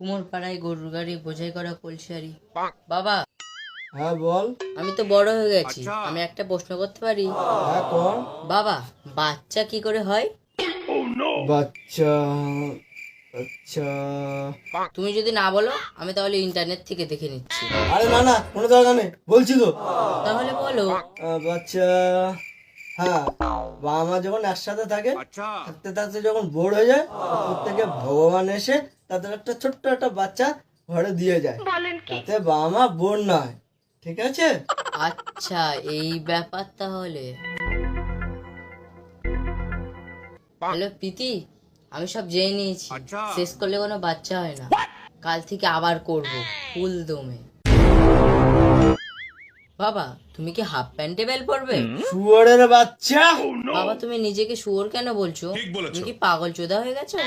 কুমোর পাড়ায় গরুর গাড়ি বোঝাই করা কলসিয়ারি। বাবা, হ্যাঁ বল। আমি তো বড় হয়ে গেছি, আমি একটা প্রশ্ন করতে পারি? হ্যাঁ কর। বাবা, বাচ্চা কি করে হয়? বাচ্চা, আচ্ছা, তুমি যদি না বলো আমি তাহলে ইন্টারনেট থেকে দেখে নিচ্ছি। আরে না না, কোনো দরকার নেই, বলছি তো। তাহলে বলো। বাচ্চা, হ্যাঁ, বাবা মা যখন একসাথে থাকে, থাকতে থাকতে যখন বোর হয়ে যায়, উপর থেকে ভগবান এসে তাদের একটা ছোট্ট একটা বাচ্চা ঘরে দিয়ে যায়, যাতে বাবা মা বোর না হয়। ঠিক আছে? আচ্ছা, এই ব্যাপার তাহলে। হ্যালো প্রীতি, আমি সব জেনে নিয়েছি। শেষ করলে কোনো বাচ্চা হয় না। কাল থেকে আবার করব ফুল দমে। বাবা, তুমি কি হাফ প্যান্টে বেল পরবে? শুয়োরের বাচ্চা! বাবা, তুমি নিজেকে শুয়োর কেন বলছো? তুমি কি পাগল চোদা হয়ে গেছো?